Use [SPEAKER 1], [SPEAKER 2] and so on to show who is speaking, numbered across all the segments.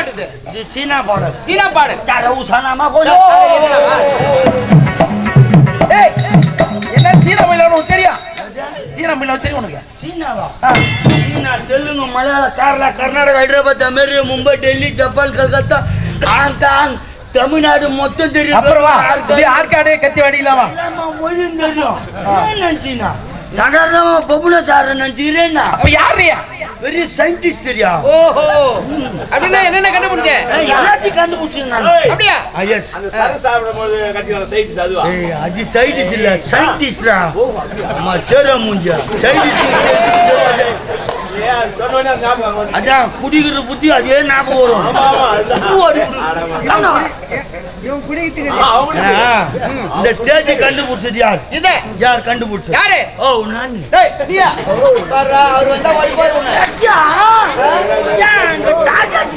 [SPEAKER 1] பாட்டு
[SPEAKER 2] இது சீனா பாடு.
[SPEAKER 1] சீனா பாடு.
[SPEAKER 2] உசானாமா போடு.
[SPEAKER 3] ஏய் என்ன சீனா மொழில உனக்கு தெரியும்? சீனா மொழில தெரியும் உனக்கு?
[SPEAKER 2] சீனாவா? சீனா, Telugu, Malayalam, Kerala, Karnataka, Hyderabad, America, Mumbai, Delhi, Japan, Calcutta, Hong Kong, Tamil Nadu மொத்தம் தெரியும்.
[SPEAKER 3] அப்புறம் வா ஆர்காடு கத்திவாடிலாமா
[SPEAKER 2] மொழி தெரியும். நினைச்சீனா சாதாரணமா பபுனா சார் நினைச்சுக்கிறேன்னா
[SPEAKER 3] அப்ப யாருயா?
[SPEAKER 2] பெரிய சயின்டிஸ்ட் தெரியா?
[SPEAKER 1] ஓஹோ, அப்படின்னா என்னென்ன கண்டுபிடிச்ச?
[SPEAKER 2] எல்லாத்தையும் கண்டுபிடிச்சிருந்தாங்க.
[SPEAKER 1] அப்படியா?
[SPEAKER 2] எஸ். அது சயின்டிஸ்ட் இல்ல, சயின்டிஸ்டா. அம்மா சேரா மூஞ்சா சயின்டிஸ்ட். அதான் குடிக்கிற புத்தி அதே ஞாபகம் வரும். இந்த ஸ்டேஜ் கண்டுபிடிச்சது யார்?
[SPEAKER 1] இது
[SPEAKER 2] யார் கண்டுபிடிச்சது?
[SPEAKER 1] யாரு?
[SPEAKER 2] ஓ நான்.
[SPEAKER 1] நீயா? அவர் வந்தா வைபாரு உன்னை.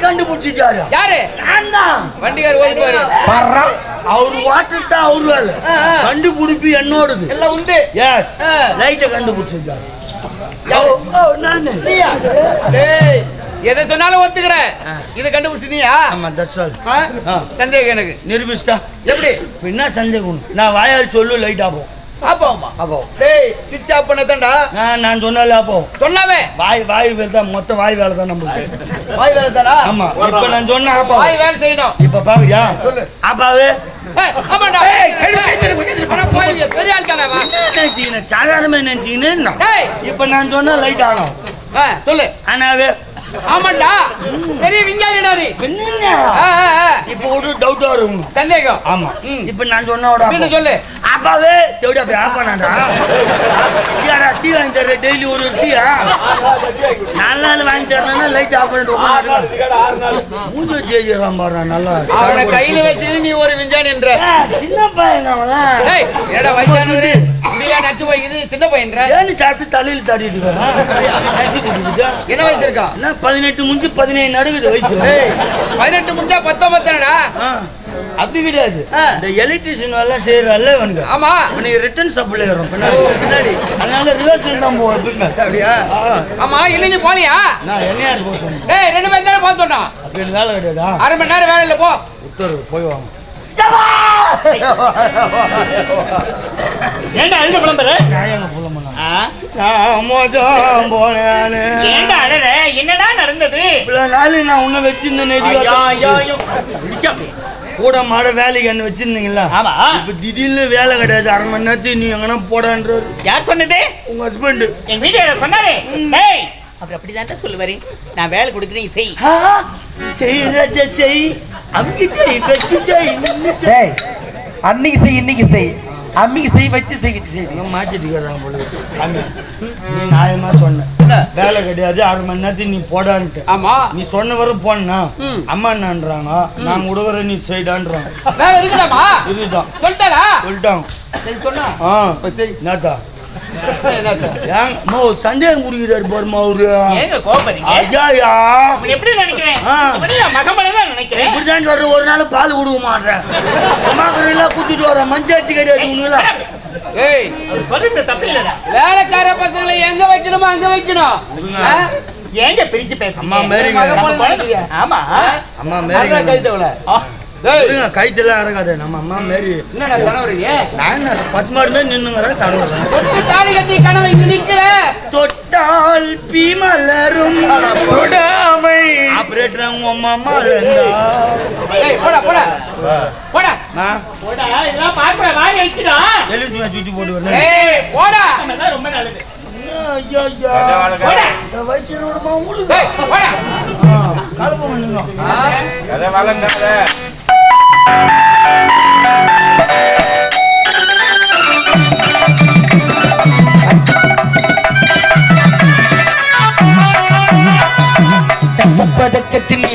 [SPEAKER 2] கண்டுபிடிச்சது யாரு?
[SPEAKER 1] யாரு?
[SPEAKER 2] நான் தான்.
[SPEAKER 1] வண்டிகார் வைபாரு.
[SPEAKER 2] அவர் வாட்டர் தான் அவரு வேலை. கண்டுபிடிப்பு என்னோடது.
[SPEAKER 1] எல்லாம் உண்டு.
[SPEAKER 2] எஸ். லைட்டை கண்டுபிடிச்சது யாரு?
[SPEAKER 1] எதை சொன்னாலும் ஒத்துக்கிறேன். இதை கண்டுபிடிச்சியா?
[SPEAKER 2] ஆமா, தட்ஸ் ஆல்.
[SPEAKER 1] சந்தேகம் எனக்கு.
[SPEAKER 2] நிரூபிச்சிட்டா?
[SPEAKER 1] எப்படி?
[SPEAKER 2] என்ன சந்தேகம்? நான் வாயால் சொல்லு லைட் ஆகும்.
[SPEAKER 1] ஆப்போமா?
[SPEAKER 2] அப்போ
[SPEAKER 1] டேய் ஸ்விட்ச் ஆஃப் பண்ணதான்டா.
[SPEAKER 2] நான் சொன்னாலே அப்போ
[SPEAKER 1] சொன்னாவே
[SPEAKER 2] வாய் வேலை தான். மொத்த வாய் வேலை தான் நம்மளுக்கு.
[SPEAKER 1] வாய் வேலை தானா?
[SPEAKER 2] ஆமா. இப்ப நான் சொன்ன அப்பா
[SPEAKER 1] வாய் வேலை செய்யணும்.
[SPEAKER 2] இப்ப பாக்குறியா?
[SPEAKER 1] சொல்லு.
[SPEAKER 2] அப்பாவே
[SPEAKER 1] ஆமாடா. பெரிய ஆள் தானே.
[SPEAKER 2] நினைச்சீங்க சாதாரணமா நினைச்சீங்கன்னா இப்ப நான் சொன்ன லைட் ஆகும்.
[SPEAKER 1] சொல்லு.
[SPEAKER 2] ஆனாவே
[SPEAKER 1] ஆமாண்டா, பெரிய விஞ்ஞானிடா நீ.
[SPEAKER 2] இப்ப ஒரு டவுட்டா இருக்கும்,
[SPEAKER 1] சந்தேகம்.
[SPEAKER 2] ஆமா. இப்ப நான் சொன்ன
[SPEAKER 1] சொல்லு.
[SPEAKER 2] அப்பாவே தேடி அப்படி ஆப்பானாடா. டீ வாங்கி தர்ற டெய்லி ஒரு டீயா? 4 நாள் வாங்கி தரலன்னா லைட் ஆஃப் பண்ணிட்டு மூஞ்சி வச்சு எழுதிடுறான் பாரு. நல்லா
[SPEAKER 1] அவனை கையில வச்சு நீ ஒரு விஞ்ஞானி என்ற
[SPEAKER 2] சின்ன பையன்.
[SPEAKER 1] ஏடா வயசானவரு முடியா நட்டு போய்க்குது, சின்ன பையன்
[SPEAKER 2] ஏன்னு சாப்பிட்டு தலையில் தாடிட்டு
[SPEAKER 1] என்ன வயசு இருக்கா?
[SPEAKER 2] 18 முடிஞ்சு 17 நடுக்குது வயசு.
[SPEAKER 1] 18 முடிஞ்சா 19
[SPEAKER 2] அப்படி கிடையாது. இந்த எலக்ட்ரிஷியன் எல்லாம் செய்யறல்ல இவனுக்கு.
[SPEAKER 1] ஆமா,
[SPEAKER 2] இவனுக்கு ரிட்டர்ன் சப்ளை வரும் பின்னாடி. அதனால ரிவர்சல் தான் போவேன். அப்படியா?
[SPEAKER 1] ஆமா. இல்ல நீ போலியா?
[SPEAKER 2] நான் என்னையாரு போக சொன்னேன்.
[SPEAKER 1] 2 மணி நேரம் போக சொன்னோம்.
[SPEAKER 2] அப்படின்னு வேலை கிடையாதா?
[SPEAKER 1] 1/2 மணி நேரம் வேலை இல்ல. போ
[SPEAKER 2] உத்தரவு போய் வாங்க.
[SPEAKER 3] ஏண்டா அழுத புலம்புற?
[SPEAKER 2] நியாயங்க புலம்புனா மோசம் போனேன்னு.
[SPEAKER 3] ஏண்டா அழுற? என்னடா நடந்தது?
[SPEAKER 2] இவ்வளவு நாள் நான் உன்னை வச்சிருந்தேன். கூட மாட வேலைக்கு என்ன வச்சிருந்தீங்களா?
[SPEAKER 3] ஆமா.
[SPEAKER 2] இப்ப திடீர்னு வேலை கிடையாது. 1/2 மணி நேரத்துக்கு நீ எங்கன்னா போடான்றாரு.
[SPEAKER 3] யார் சொன்னது?
[SPEAKER 2] உங்க ஹஸ்பண்ட்.
[SPEAKER 3] எங்க வீட்டுல சொன்னாரு. டேய் அவர் அப்படிதான் சொல்லுவாரு. நான் வேலை கொடுக்குறேன், செய்.
[SPEAKER 2] செய் ராஜா செய். அம்மிக்கு செய், வச்சு செய்.
[SPEAKER 3] டேய் அன்னைக்கு செய், இன்னைக்கு செய். அம்மிக்கு செய், வச்சு செய்.
[SPEAKER 2] மாத்திட்டுக்கிறாங்க போல. நீ நியாயமா சொன்ன. வேலை கிடையாது 1/2 மணி நேரத்துக்கு நீ போடான்ட்டு.
[SPEAKER 1] ஆமா.
[SPEAKER 2] நீ சொன்ன வரை போனா அம்மா என்னன்றாங்க, நாங்க உடவர நீ செய்டான்றாங்க.
[SPEAKER 1] வேலை இருக்குதாமா?
[SPEAKER 2] இதுதான்
[SPEAKER 1] சொல்லிட்டாரா?
[SPEAKER 2] சொல்லிட்டாங்க.
[SPEAKER 1] சரி சொன்னா.
[SPEAKER 2] சரி நாத்தா சந்தேகம் முடிக்கிறாரு பாருமா அவரு. ஐயா
[SPEAKER 3] எப்படி நினைக்கிறேன்? மகமதான் நினைக்கிறேன்.
[SPEAKER 2] இப்படிதான் வர்ற. ஒரு நாள் பால் கொடுக்க மாட்டேன். எல்லாம் கூட்டிட்டு வர மஞ்சாச்சு கிடையாது உனக்கு.
[SPEAKER 1] ஏய்
[SPEAKER 3] தப்பு இல்லடா.
[SPEAKER 1] வேலைக்கார பசங்களை எங்க வைக்கணுமோ அங்க வைக்கணும்.
[SPEAKER 3] ஏங்க பிரிச்சு பேச?
[SPEAKER 2] அம்மா மேரிங்க.
[SPEAKER 3] ஆமா
[SPEAKER 2] அம்மா மேரிங்க.
[SPEAKER 1] கைத்தவள
[SPEAKER 2] கைத்தெல்லாம் இறங்காது. நம்ம அம்மா மாரி.
[SPEAKER 1] என்னடா கணவரீங்க? நான்
[SPEAKER 2] பசுமாடுமே நின்னுங்கிறேன். தடவுறேன்.
[SPEAKER 1] தாலி கட்டி கனவை நிக்கிற
[SPEAKER 2] தொட்டால் பீமலரும் தொடாமை ஆபரேட்டர் உங்க அம்மா இருந்தா.
[SPEAKER 1] ஏய் போடா போடா போடா.
[SPEAKER 3] போடா இதெல்லாம் பாக்குற வாய் வெச்சிடா.
[SPEAKER 2] எலிச்சுமா சுத்தி போட்டு வரேன்.
[SPEAKER 1] ஏய் போடா.
[SPEAKER 3] அதான் ரொம்ப நல்லது.
[SPEAKER 2] ஐயா
[SPEAKER 3] போடா.
[SPEAKER 2] வைச்சிரோடமா உங்களுக்கு.
[SPEAKER 1] ஏய் போடா.
[SPEAKER 2] காலப்ப பண்ணுங்க.
[SPEAKER 1] அத வளங்காத.
[SPEAKER 3] பதக்கத்திலே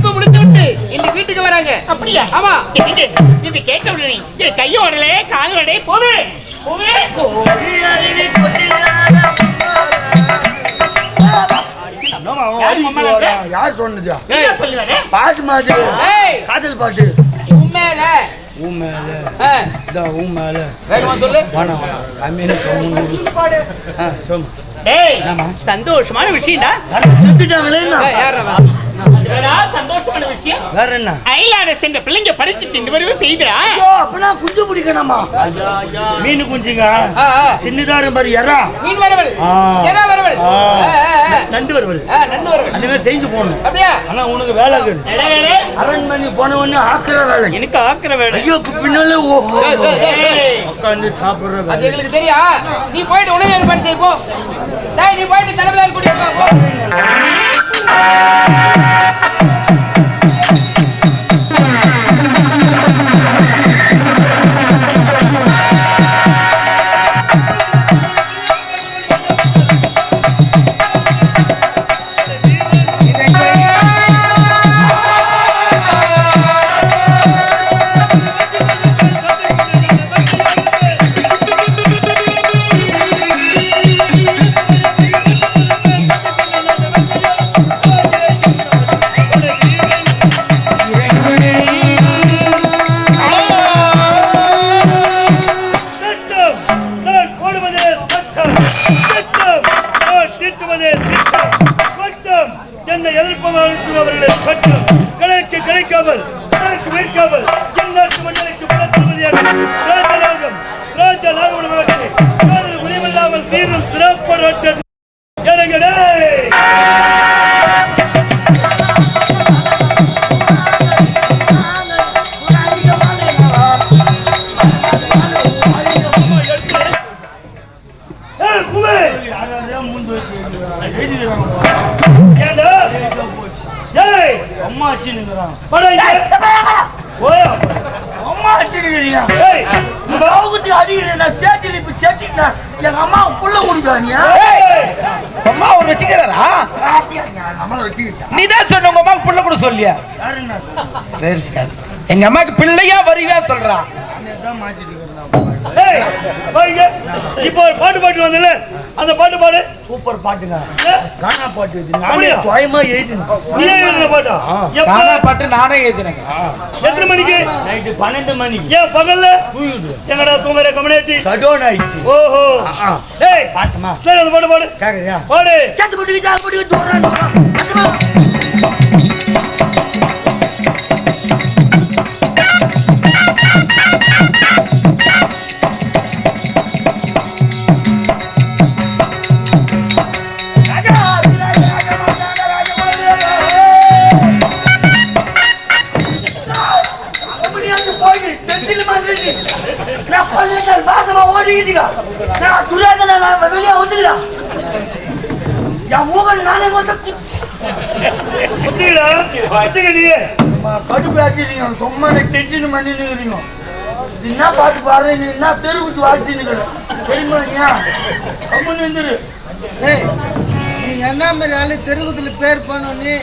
[SPEAKER 1] படிப்பு முடித்து விட்டு இந்த வீட்டுக்கு வராங்க.
[SPEAKER 4] அப்படியா?
[SPEAKER 1] ஆமா.
[SPEAKER 4] இது கேட்ட உடனே என் கையும் உடலே காலும் உடலே போவே போவே.
[SPEAKER 2] யார் சொன்னது?
[SPEAKER 4] சொல்லுவாரு
[SPEAKER 2] பாட்டு மாதிரி காதல் பாட்டு.
[SPEAKER 1] உண்மையில சொல்லு.
[SPEAKER 4] சந்தோஷமான விஷயம்டா.
[SPEAKER 2] செத்துட்டாங்களே.
[SPEAKER 4] சந்தோஷமான விஷயம்
[SPEAKER 2] வேற என்ன?
[SPEAKER 4] ஐலாண்ட சென்ற பிள்ளைங்க படிச்சு திண்டு வருவது செய்தா.
[SPEAKER 2] அப்பனா குஞ்சு பிடிக்கணுமா? மீன் குஞ்சுங்க சின்னதாரு மாதிரி எறா
[SPEAKER 1] மீன் வரவல் எறா வரவல்
[SPEAKER 2] நண்டு வரவல்
[SPEAKER 1] நண்டு வரவல்
[SPEAKER 2] அந்த மாதிரி செஞ்சு போடணும்.
[SPEAKER 1] அப்படியா?
[SPEAKER 2] ஆனா உனக்கு வேலை இருக்குது. அரண்மனை போனவொன்னு ஆக்குற வேலை.
[SPEAKER 4] எனக்கு ஆக்குற வேலை.
[SPEAKER 2] ஐயோ பின்னால உட்காந்து சாப்பிடுற வேலை.
[SPEAKER 1] அது எங்களுக்கு தெரியா. நீ போயிட்டு உணவு ஏற்பாடு செய்ய போ. நீ போயிட்டு தலைமையார் கூட்டிட்டு போ. எங்க அம்மாக்கு பிள்ளையா வருவியா சொல்றான்.
[SPEAKER 3] இப்போ ஒரு பாட்டு பாட்டு வந்தல, அந்த பாட்டு பாடு.
[SPEAKER 2] சூப்பர் பாட்டுங்க. கானா பாட்டு இது. நானே சுயமா எழுதினேன்.
[SPEAKER 3] நீ எழுதின பாட்டா?
[SPEAKER 1] கானா பாட்டு நானே எழுதினேன்.
[SPEAKER 3] எத்தனை மணிக்கு?
[SPEAKER 2] நைட் 12 மணிக்கு.
[SPEAKER 3] ஏன் பகல்ல?
[SPEAKER 2] தூங்குது.
[SPEAKER 3] எங்கடா தூங்கற கம்யூனிட்டி?
[SPEAKER 2] ஷட்டவுன் ஆயிச்சு.
[SPEAKER 3] ஓஹோ. ஏய்
[SPEAKER 2] பாட்டுமா.
[SPEAKER 3] சரி அந்த பாட்டு பாடு.
[SPEAKER 2] கேக்குறியா?
[SPEAKER 3] பாடு.
[SPEAKER 2] சத்து போட்டுக்கு சால் போட்டுக்கு தூறா. என்ன பாட்டு பாடுற நீ? என்ன தெருவுட்டு வாசின்னு தெரியுமா?
[SPEAKER 5] நீ என்ன மாதிரி ஆளு தெருவுத்துல பேர் பண்ணி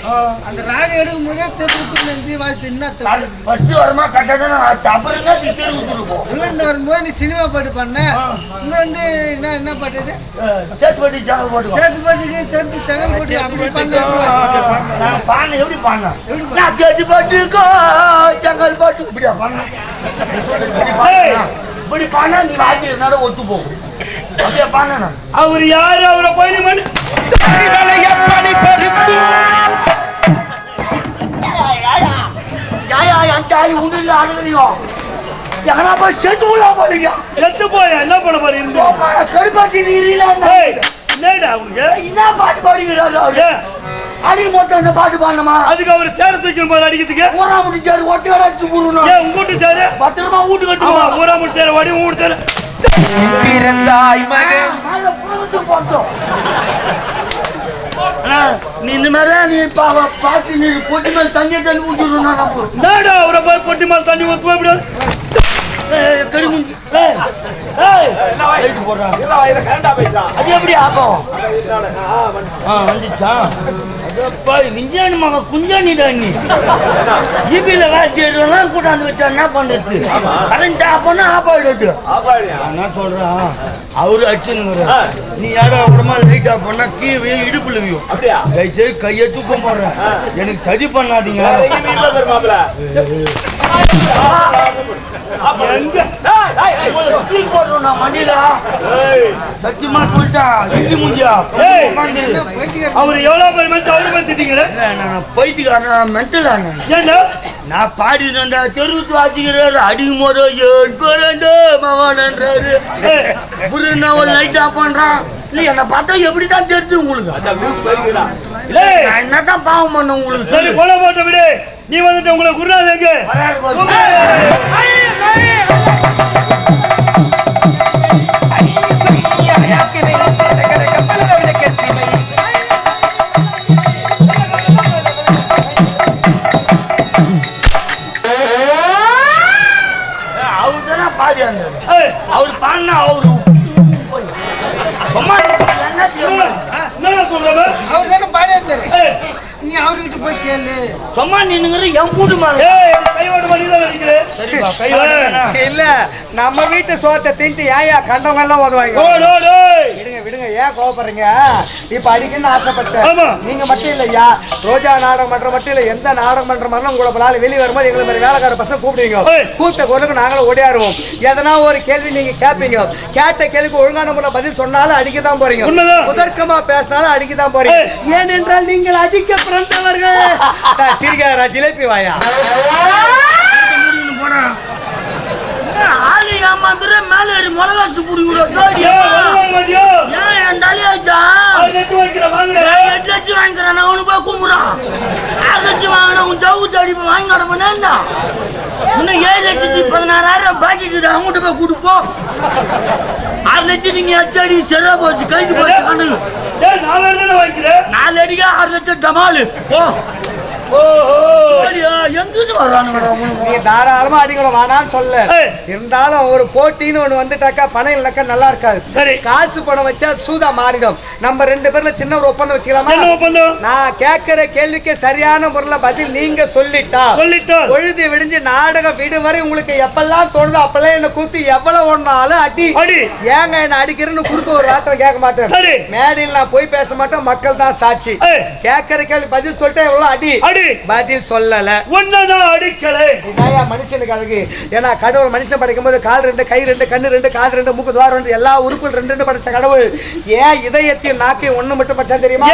[SPEAKER 5] அந்த ராக எடுக்கும் போதே தெருவுத்துல இருந்து வாசி என்ன
[SPEAKER 2] வரமா கட்டாதான் அப்புறம் தெருவுட்டு
[SPEAKER 5] உள்ள இந்த வரும்போது நீ சினிமா பாட்டு பண்ண. இங்க வந்து என்ன பாட்டு இது?
[SPEAKER 2] சேத்து பாட்டு சகல் பாட்டு.
[SPEAKER 5] சேத்து பாட்டுக்கு சேர்த்து சகல் பாட்டு அப்படி பண்ண
[SPEAKER 2] பாண்ண எப்படி பாண்ண? சேத்து பாட்டுக்கோ சகல் பாட்டு இப்படியா பாண்ண? இப்படி பாண்ணா நீ வாசி இருந்தாலும் ஒத்து போகும். அப்படியே பாண்ண.
[SPEAKER 3] அவர் யாரு? அவரை போய் மணி செத்து போய் என்ன பண்ண பாரு இருந்து
[SPEAKER 2] கருப்பாத்தி என்ன பாட்டு பாடுகிறாரு? அடிக்க மொத்தம் இந்த பாட்டு பாடணுமா?
[SPEAKER 3] அதுக்கு அவர் சேர தூக்கணும் போது அடிக்கிறதுக்கு
[SPEAKER 2] ஊரா முடிச்சாரு ஒச்ச கடை போடணும்.
[SPEAKER 3] ஏன் உங்க வீட்டு சேரு
[SPEAKER 2] பத்திரமா வீட்டுக்கு வச்சுமா?
[SPEAKER 3] ஊரா முடி சேர வடி ஊடு சேரு
[SPEAKER 2] நீ இந்த மாதிரி நீ பாத்து நீ பொட்டி மேல தண்ணியை தண்ணி ஊற்றிடுறா.
[SPEAKER 3] அவரை பாரு பொட்டி மேல தண்ணி ஊற்றுவா எப்படியாது
[SPEAKER 2] கருமுஞ்சி போடுறான். அது எப்படி ஆகும்? வந்துச்சா? விஞ்ஞானி மக குஞ்சானிடா நீ ஈபியில வேலை செய்யறதெல்லாம் கூட்டாந்து வச்சா என்ன பண்றது கரண்ட் ஆஃப் பண்ணா ஆஃப் ஆயிடுது என்ன சொல்றான் அவரு அச்சுன்னு நீ யாரோ அப்புறமா லைட் ஆஃப் பண்ணா கீழே இடுப்புல வியும் தயவுசெய்து கையை தூக்கம் போடுறேன் எனக்கு சதி பண்ணாதீங்க சத்தியமா சொல்லிட்டான்
[SPEAKER 3] அவர் எவ்வளவு பேர்
[SPEAKER 2] பைத்தியக்காரன் மென்டல் நான் பாடி தெருவுத்து வாசிக்கிறாரு அடிக்கும் போதோ ஏன் பிறந்த மகன்ன்றாரு ஒரு லைட் ஆஃப் பண்றான் இல்ல என்ன பார்த்தா எப்படிதான் தெரிஞ்சு உங்களுக்கு நான் என்னதான் பாவம் பண்ண உங்களுக்கு
[SPEAKER 3] சரி கொலை போட்ட விடு நீ வந்துட்டு உங்களை குருநாதன் எங்க
[SPEAKER 2] அவரு பாடினா அவரு
[SPEAKER 5] அவர் தானே பாடி இருந்தாரு நீ அவர்கிட்ட போய் கேளு
[SPEAKER 2] சும்மா நின்னுங்கிற என் கூட்டு
[SPEAKER 3] இல்ல நம்ம வீட்டு சோத்தை தின்ட்டு ஏயா கண்டவங்க எல்லாம் உதவாங்க விடுங்க விடுங்க ஏன் கோவப்படுறீங்க இப்ப அடிக்கணும்னு ஆசைப்பட்டேன் நீங்க மட்டும் இல்லையா ரோஜா நாடகம் பண்ற மட்டும் இல்ல எந்த நாடகம் பண்ற மாதிரி உங்களை நாள் வெளியே வரும்போது எங்களை மாதிரி வேலைக்கார பசங்க கூப்பிடுவீங்க கூப்பிட்ட குரலுக்கு நாங்களும் ஓடியாருவோம் எதனா ஒரு கேள்வி நீங்க கேட்பீங்க கேட்ட கேள்விக்கு ஒழுங்கான முறை பதில் சொன்னாலும் அடிக்கதான் போறீங்க முதற்கமா பேசினாலும் அடிக்கதான் போறீங்க ஏனென்றால் நீங்கள் அடிக்க பிறந்தவர்கள் சிரிக்காரா ஜிலேபி வாயா
[SPEAKER 2] மேல ஏறி மிளகாச்சு புடி என் தலையாச்சா 8 லட்சம் வாங்கிக்கிறேன் அவனு போய் கும்புறான் 6 லட்சம் வாங்கினா உன் ஜவு தடி வாங்கி நடப்பேன் இன்னும் 7,16,000 பாக்கிக்குது அவங்ககிட்ட போய் கொடுப்போம் 6 லட்சத்துக்கு நீ அச்சடி சரியா போச்சு கழிச்சு போச்சு கண்ணுக்கு 4 அடிக்கா 6 லட்சம் டமாலு ஓ
[SPEAKER 3] தாராளமா அடிக்கணும் வேணான்னு சொல்ல இருந்தாலும் ஒரு போட்டின்னு ஒண்ணு வந்துட்டாக்கா பணம் இல்லக்கா நல்லா இருக்காது சரி காசு பணம் வச்சா சூதா மாறிடும் நம்ம 2 பேர்ல சின்ன ஒரு ஒப்பந்தம் வச்சுக்கலாமா நான் கேட்கிற கேள்விக்கு சரியான முறையில பதில் நீங்க சொல்லிட்டா பொழுது விடிஞ்சு நாடகம் விடு வரை உங்களுக்கு எப்பெல்லாம் தோணுதோ அப்பெல்லாம் என்ன கூப்பிட்டு எவ்வளவு ஒன்னாலும் அடி ஏங்க என்ன அடிக்கிறேன்னு குறுக்க ஒரு வார்த்தை கேட்க மாட்டேன் மேடையில் நான் போய் பேச மாட்டேன் மக்கள் தான் சாட்சி கேட்கிற கேள்வி பதில் சொல்லிட்டு எவ்வளவு அடி பதில் சொல்லல ஒன்னதான் அடிக்கலை மனுஷனுக்கு அழகு ஏன்னா கடவுள் மனுஷன் படைக்கும் போது கால் 2 கை 2 கண்ணு 2 காது 2 மூக்கு துவாரம் 2 எல்லா உறுப்புகள் 2 படைச்ச கடவுள் ஏன் இதயத்தையும் நாக்கையும் ஒண்ணு மட்டும் படைச்சா தெரியுமா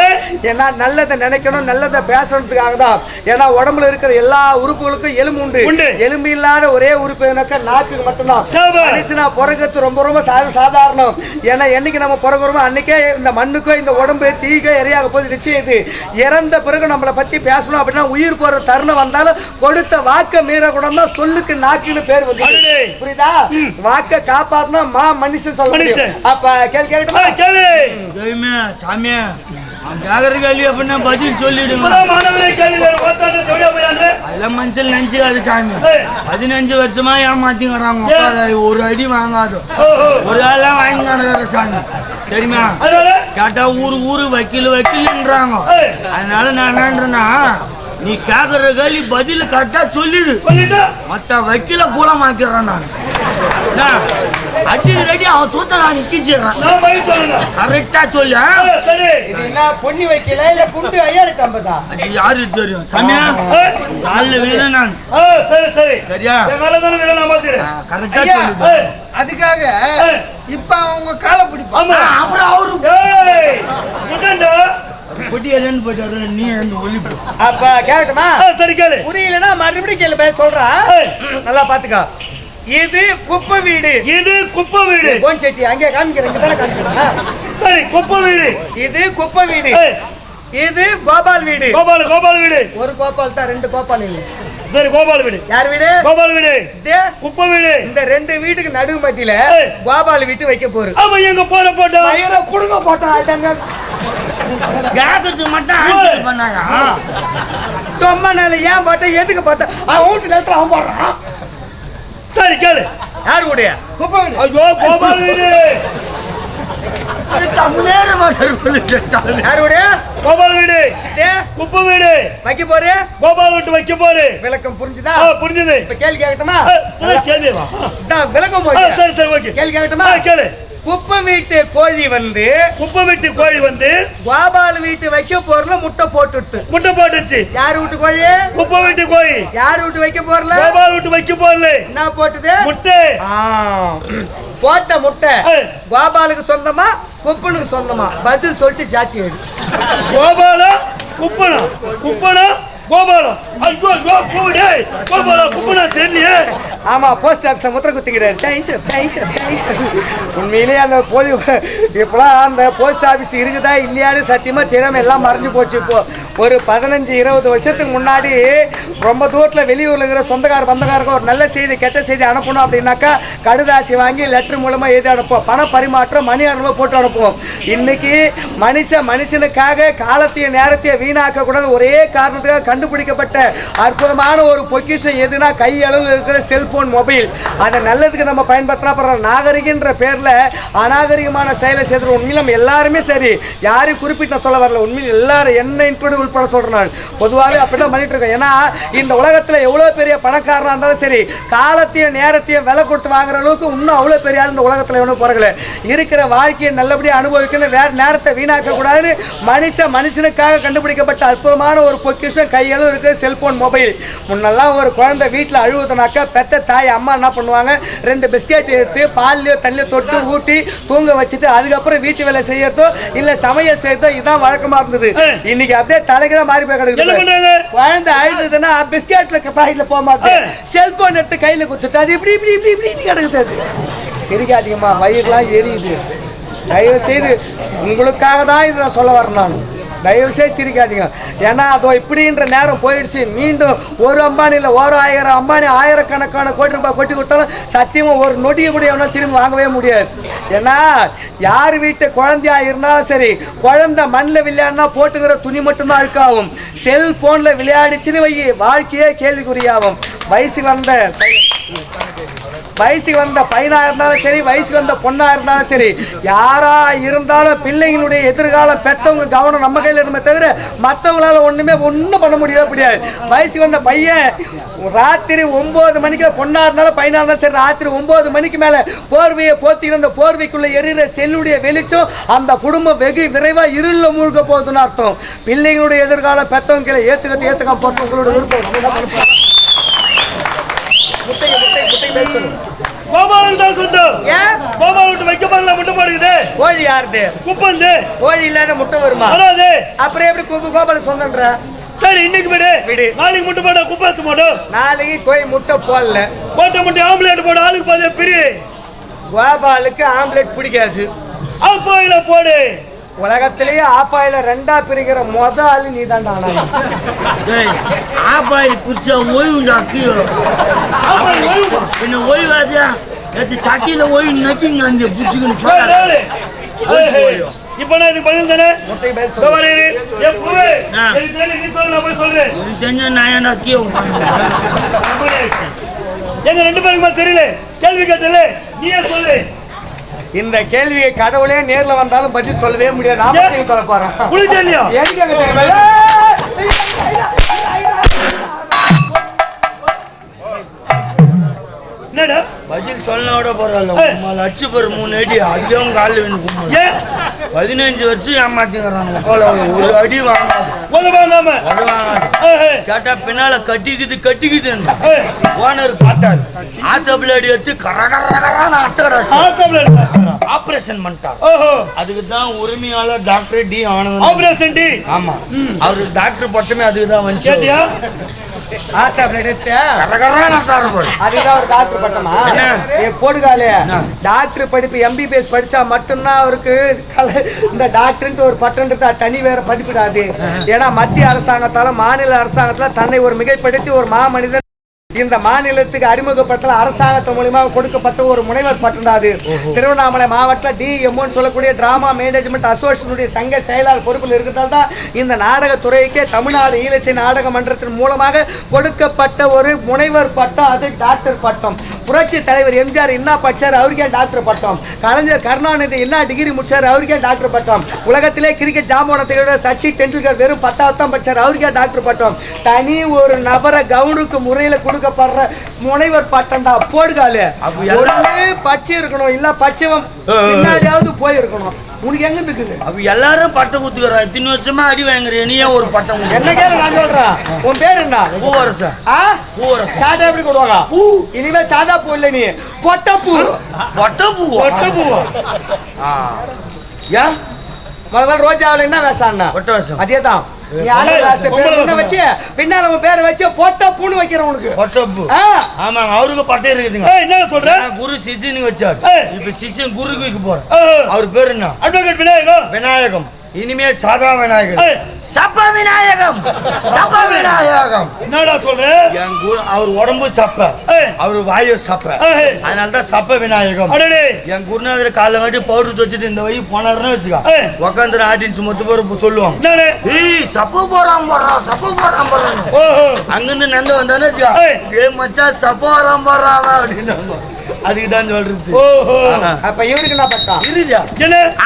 [SPEAKER 3] ஏன்னா நல்லதை நினைக்கணும் நல்லதை பேசணுன்றதுக்காக தான் ஏன்னா உடம்புல இருக்கிற எல்லா உறுப்புகளுக்கும் எலும்பு உண்டு எலும்பு இல்லாத ஒரே உறுப்பு நாக்குக்கு மட்டும்தான் மனுஷனா பிறகு ரொம்ப ரொம்ப சாதாரணம் ஏன்னா என்னைக்கு நம்ம பிறகுறோமோ அன்னைக்கே இந்த மண்ணுக்கோ இந்த உடம்பு தீக்கோ எரியாக போது நிச்சயம் இறந்த பிறகு நம்மளை பத்தி பேசணும் அப்படின்னா உயிர் போற தருணம் வந்தாலும் கொடுத்த வாக்க மீற கூட தான் சொல்லுக்கு நாக்குன்னு பேர் வந்து புரியுதா வாக்க காப்பாத்தினா மனுஷன் சொல்ல அப்ப கேள்வி
[SPEAKER 2] சாமியா கேள்வி அப்படின்னா பதில் சொல்லிடுங்க அதெல்லாம் மனுஷன் நினைச்சுக்காது சாமி 15 வருஷமா ஏமாத்திங்கிறாங்க ஒரு அடி வாங்காது ஒரு ஆள்லாம் வாங்கி கிடக்குற சாமி சரிமா கேட்டா ஊரு வக்கீலுன்றாங்க அதனால நான் என்னன்றேன்னா நீ கேக்குற கேள்வி பதில் கரெக்டா சொல்லிடு மத்த வக்கீல கூலமாக்கிறேன் நான் அடி ரெடி அவன் சூத்த நான் நிக்கிச்சிடுறேன் கரெக்டா சொல்லு
[SPEAKER 3] பொண்ணி வைக்கல இல்ல குண்டு 5000
[SPEAKER 2] அது யாரு தெரியும் சாமியா காலைல வீரன் நான்
[SPEAKER 3] சரி
[SPEAKER 2] சரியா
[SPEAKER 3] கரெக்டா
[SPEAKER 2] சொல்லு
[SPEAKER 5] அதுக்காக இப்ப அவங்க காலை பிடிப்பாங்க
[SPEAKER 2] அப்புறம் அவரு பொட்டியலன்னு போயிட்டாரு நீ ஒளிப்பு
[SPEAKER 3] அப்ப கேட்கட்டுமா சரி கேளு புரியலன்னா மறுபடியும் கேளு சொல்றா நல்லா பாத்துக்கோ இது குப்பை வீடு கோன்செட்டி அங்கே காமிக்கிறேன் சரி குப்பை வீடு இது குப்பை வீடு இது கோபால் வீடு ஒரு கோபால் தான் 2 கோபால் இல்லை சரி கோபால் வீடு யார் வீடு கோபால் வீடு குப்பை வீடு இந்த 2 வீட்டுக்கு நடுவு மத்தியில கோபால் வீட்டு வைக்க போறோம் அவன் எங்க போட்டா குடுங்க போட்டா
[SPEAKER 2] கேக்குறது மட்டும் ஆன்சர் பண்ணாங்க
[SPEAKER 3] சும்மா நாள ஏன் போட்ட எதுக்கு போட்ட அவன் வீட்டு நேரத்துல அவன் போடுறான் சரி கேளு யாரு கூடயா
[SPEAKER 5] குப்பை வீடு
[SPEAKER 3] ஐயோ கோபால் வீடு யாருடைய
[SPEAKER 6] கோபால் வீடு குப்பை வீடு
[SPEAKER 3] வைக்க போறே
[SPEAKER 6] கோபால் வீட்டு வைக்க போரு.
[SPEAKER 3] விளக்கம் புரிஞ்சுதா?
[SPEAKER 6] புரிஞ்சது.
[SPEAKER 3] இப்ப கேள்வி கேட்கட்டுமா?
[SPEAKER 6] கேள்விவா
[SPEAKER 3] விளக்கம்
[SPEAKER 6] சரி சரி ஓகே.
[SPEAKER 3] கேள்வி கேட்கட்டுமா?
[SPEAKER 6] கேளு.
[SPEAKER 3] குப்பை வீட்டு கோழி வந்து கோபால் வீட்டு வைக்க போறல முட்டை போட்டுச்சு. யாரு வீட்டு கோழி?
[SPEAKER 6] குப்பை வீட்டு கோழி.
[SPEAKER 3] யாரு வீட்டு வைக்க போறல?
[SPEAKER 6] கோபால் வீட்டு வைக்க போறல.
[SPEAKER 3] என்ன போட்டுது?
[SPEAKER 6] முட்டை.
[SPEAKER 3] போட்ட முட்டை கோபாலுக்கு சொந்தமா குப்பனுக்கு சொந்தமா? பதில் சொல்லிட்டு ஜாத்தி எடு.
[SPEAKER 6] கோபாலா குப்பனா? குப்பனா கோபாலா? ஐயோ ஐயோ கோடே கோபாலா குப்பனா தெரியலையே.
[SPEAKER 3] ஆமா போஸ்ட் ஆபீஸ் முத்திர குத்திக்கிறாரு. உண்மையிலேயே அந்த போலி இப்பெல்லாம் அந்த போஸ்ட் ஆபீஸ் இருக்குதா இல்லையான்னு சத்தியமா திறமை எல்லாம் மறைஞ்சு போச்சு. இப்போ ஒரு 15-20 வருஷத்துக்கு முன்னாடி ரொம்ப தூரத்தில் வெளியூர்ல இருக்கிற சொந்தக்கார பந்தக்காரங்க ஒரு நல்ல செய்தி கெட்ட செய்தி அனுப்பணும் அப்படின்னாக்கா கடுதாசி வாங்கி லெட்டர் மூலமா எழுதி அனுப்புவோம். பண பரிமாற்றம் மணி அனுப்ப போட்டு அனுப்புவோம். இன்னைக்கு மனுஷனுக்காக காலத்தையும் நேரத்தையும் வீணாக்க கூடாது ஒரே காரணத்துக்காக கண்டுபிடிக்கப்பட்ட அற்புதமான ஒரு பொக்கிஷம் எதுனா கை அளவில் இருக்கிற செல்போன் மொபைல். அதை நல்லதுக்கு நம்ம பயன்படுத்தினா பரவாயில்ல. நாகரிகன்ற பேர்ல அநாகரிகமான செயலை செய்து உண்மையில் நம்ம எல்லாருமே சரி யாரையும் குறிப்பிட்ட சொல்ல வரல. உண்மையில் எல்லாரும் என்ன இன்படு உள்பட சொல்றேன். நான் பொதுவாகவே அப்படிதான் பண்ணிட்டு இருக்கேன். ஏன்னா இந்த உலகத்துல எவ்வளவு பெரிய பணக்காரனா இருந்தாலும் சரி காலத்தையும் நேரத்தையும் விலை கொடுத்து வாங்குற அளவுக்கு இன்னும் அவ்வளவு பெரிய ஆள் இந்த உலகத்துல எவனும் பிறகுல. இருக்கிற வாழ்க்கையை நல்லபடியாக அனுபவிக்கணும், வேற நேரத்தை வீணாக்க கூடாதுன்னு மனுஷனுக்காக கண்டுபிடிக்கப்பட்ட அற்புதமான ஒரு பொக்கிஷம் கையளவு இருக்கிற செல்போன் மொபைல். முன்னெல்லாம் ஒரு குழந்தை வீட்டில் அழுவுதுனாக்கா பெத்த தாய் அம்மா என்ன பண்ணுவாங்க? 2 பிஸ்கெட் எடுத்து பால்லையோ தண்ணியோ தொட்டு ஊட்டி தூங்க வச்சுட்டு அதுக்கப்புறம் வீட்டு வேலை செய்யறதோ இல்ல சமையல் செய்யறதோ இதுதான் வழக்கமா இருந்தது. இன்னைக்கு அப்படியே தலைகீழ மாறி போய் கிடக்குது. குழந்தை அழுதுன்னா பிஸ்கெட்ல பாக்கெட்ல போக மாட்டேன், செல்போன் எடுத்து கையில குத்துட்டு அது இப்படி இப்படி இப்படி இப்படி கிடக்குது. சிரிக்காதீங்கம்மா, வயிறுலாம் எரியுது. தயவு செய்து உங்களுக்காக தான் இதை நான் சொல்ல வரேன். நான் தயவு செய்து சிரிக்காதீங்க. ஏன்னா அதோ இப்படின்ற நேரம் போயிடுச்சு. மீண்டும் ஒரு அம்பானி இல்லை 1000 அம்பானி ஆயிரக்கணக்கான கோடி ரூபாய் கொட்டி கொடுத்தாலும் சத்தியமாக ஒரு நொடியை கூட எவனால் திரும்பி வாங்கவே முடியாது. ஏன்னா யார் வீட்டு குழந்தையா இருந்தாலும் சரி குழந்தை மண்ணில் விளையாடினா போட்டுக்கிற துணி மட்டும்தான் அழுக்காகும். செல்போனில் விளையாடிச்சுன்னு வை வாழ்க்கையே கேள்விக்குறியாகும். வயசுக்கு வந்த பையனா இருந்தாலும் சரி வயசுக்கு வந்த பொண்ணா இருந்தாலும் சரி யாரா இருந்தாலும் பிள்ளைங்களுடைய எதிர்காலம் பெற்றவங்க கவனம் நம்ம கையில் இருமே தவிர மற்றவங்களால ஒன்றும் பண்ண முடியாது. வயசுக்கு வந்த பையன் ராத்திரி 9 மணிக்கு பொண்ணா இருந்தாலும் பையனா இருந்தாலும் சரி ராத்திரி 9 மணிக்கு மேல போர்வையை போத்திட்டு அந்த போர்வைக்குள்ள எரிகிற செல்லுடைய வெளிச்சம் அந்த குடும்பம் வெகு விரைவா இருள மூழ்க போகுதுன்னு அர்த்தம். பிள்ளைங்களுடைய எதிர்காலம் பெற்றவங்க கீழே ஏத்துக்க போட்டு உங்களோட விருப்பம்.
[SPEAKER 6] கோபால் தான் சொந்தம். கோபால் விட்டு வைக்க போறல முட்டை போடுது.
[SPEAKER 3] கோழி யாருது?
[SPEAKER 6] குப்பந்து.
[SPEAKER 3] கோழி இல்லாத முட்டை வருமா?
[SPEAKER 6] வராது.
[SPEAKER 3] அப்புறம் எப்படி கோபால் சொந்தம்ன்ற?
[SPEAKER 6] சரி இன்னைக்கு விடு. நாளைக்கு முட்டை போட குப்பாசு போடு.
[SPEAKER 3] நாளைக்கு கோழி முட்டை போடல.
[SPEAKER 6] போட்ட முட்டை ஆம்லேட் போடு. ஆளுக்கு பாதி பிரி.
[SPEAKER 3] கோபாலுக்கு ஆம்லேட் பிடிக்காது.
[SPEAKER 6] ஆப்பாயில போடு.
[SPEAKER 3] உலகத்திலேயே ஆப்பாயில 2ஆ பிரிக்கிற மொத ஆளு நீ தான்டா.
[SPEAKER 2] ஆப்பாயில் பிடிச்சா ஓய்வுண்டா என்ன ஓய்வாதியா நேற்று சட்டியில ஓய்வு நக்கிங்க அந்த பிடிச்சிக்கணும்.
[SPEAKER 6] இப்ப நான் இதுக்கு பதில் தானே
[SPEAKER 2] தெரிஞ்ச நான் நக்கிய
[SPEAKER 6] எங்க 2 பேருக்கு தெரியல கேள்வி கேட்டல நீயே சொல்லு.
[SPEAKER 3] இந்த கேள்வியை கடவுளே நேர்ல வந்தாலும் பதில் சொல்லவே முடியாது. நான் சொல்ல போறேன்.
[SPEAKER 6] என்னடா
[SPEAKER 2] பதில் சொல்லோட பரவாயில்ல. லட்ச பேர் 3 அடி அதிகம் காலில் வேணும். 15 வருஷம் ஏமாத்திக்கிறாங்க. ஒரு அடி வாங்காம கேட்டா பின்னால கட்டிக்குது ஓனர் பார்த்தாரு. ஆசபிள் அடி எடுத்து ஆபரேஷன் பண்ணிட்டார். அதுக்கு தான் உரிமையாளர் doctor D Anand.
[SPEAKER 6] Operation D.
[SPEAKER 2] ஆமா அவரு டாக்டர் பட்டமே அதுக்கு தான் வந்துச்சு.
[SPEAKER 3] டாக்டர் படிப்பு MBBS படிச்சா மட்டும்தான் அவருக்கு இந்த டாக்டர் ஒரு பட்டம் தனி வேற படிப்பிடாது. ஏன்னா மத்திய அரசாங்கத்தால மாநில அரசாங்கத்துல தன்னை ஒரு மிகைப்படுத்தி ஒரு மாமனிதன் இந்த மாநிலத்துக்கு அறிமுகப்பட்ட அரசாங்கத்தின் மூலமாக கொடுக்கப்பட்ட ஒரு முனைவர் பட்டது. திருவண்ணாமலை மாவட்டத்தில் DMO சொல்லக்கூடிய டிராமா மேனேஜ்மெண்ட் அசோசியேஷனுடைய சங்க செயலாளர் பொறுப்பில் இருக்கிறதால் தான் இந்த நாடகத்துறைக்கே தமிழ்நாடு ஈழசை நாடக மன்றத்தின் மூலமாக கொடுக்கப்பட்ட ஒரு முனைவர் பட்டம், அது டாக்டர் பட்டம். புரட்சி தலைவர் எம்ஜிஆர் என்ன படிச்சாரு, அவருக்கே டாக்டர் பட்டம். கலைஞர் கருணாநிதி என்ன டிகிரி முடிச்சாரு, அவருக்கே டாக்டர் பட்டம். உலகத்திலே கிரிக்கெட் ஜாம்பவானத்தை சச்சின் டெண்டுல்கர் வெறும் 10வது தான் படிச்சாரு, அவருக்கே டாக்டர் பட்டம். தனி ஒரு நபரை கவுனுக்கு முறையில கொடுக்கப்படுற முனைவர் பட்டம்டா போடுகாலு. ஒருமே பச்சை இருக்கணும், இல்ல பச்சைவம் பின்னாடியாவது போயிருக்கணும். உனக்கு எங்க இருக்குது?
[SPEAKER 2] அப்ப எல்லாரும் பட்டம் குத்துக்கிறான். இத்தனை வருஷமா அடி வாங்குறேன், நீ ஏன் ஒரு பட்டம்?
[SPEAKER 3] என்ன கேளு, நான் சொல்றேன். உன் பேர் என்ன?
[SPEAKER 2] பூவரசன். பூவரசன்.
[SPEAKER 3] சாதா எப்படி கொடுவாங்க? பூ. இனிமே சாதா பூ இல்ல, நீ பொட்டப்பூ.
[SPEAKER 2] பொட்டப்பூ.
[SPEAKER 6] பொட்டப்பூ.
[SPEAKER 3] ஏன் முதல்ல ரோஜாவில் என்ன வேஷம்?
[SPEAKER 2] பொட்ட வேஷம்.
[SPEAKER 3] அதேதான். நீ ஆளு வேஷத்தை பேர் வச்சு பின்னால உன் பேரை வச்சு பொட்டப்பூன்னு வைக்கிறேன் உனக்கு.
[SPEAKER 2] பொட்டப்பூ. ஆமாங்க, அவருக்கு பட்டம் இருக்குதுங்க.
[SPEAKER 6] என்ன சொல்ற?
[SPEAKER 2] குரு சிசின்னு வச்சாரு. இப்ப சிசின் குருக்கு வைக்க போறேன். அவர் பேரு என்ன?
[SPEAKER 6] அட்வொகேட் விநாயகம்.
[SPEAKER 2] விநாயகம். இனிமே சாதா விநாயகம். சப்ப விநாயகம். சப்ப விநாயகம்.
[SPEAKER 6] என்னடா சொல்ற?
[SPEAKER 2] என் அவர் உடம்பு சப்ப, அவரு வாயு சப்ப, அதனாலதான் சப்ப விநாயகம். என் குருநாதர் காலை வாட்டி பவுடர் வச்சுட்டு இந்த வழி போனாருன்னு வச்சுக்கா, உக்காந்து ஆட்டின்ச்சு மொத்த பேர் சொல்லுவாங்க, ஏய் சப்ப போறான் போடுறான், சப்ப போறான் போடுறான். அங்கிருந்து நந்த வந்தானே வச்சுக்கா, ஏ மச்சா சப்ப வரான் போடுறான் அப்படின்னு. அதுக்கு தான் சொல்றது.
[SPEAKER 3] அப்ப இவருக்கு என்ன பட்டா
[SPEAKER 2] இருஜா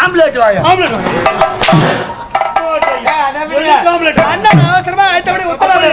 [SPEAKER 2] ஆம்லெட் வாயா.
[SPEAKER 3] அவசரமா அடுத்தபடி உத்தரவு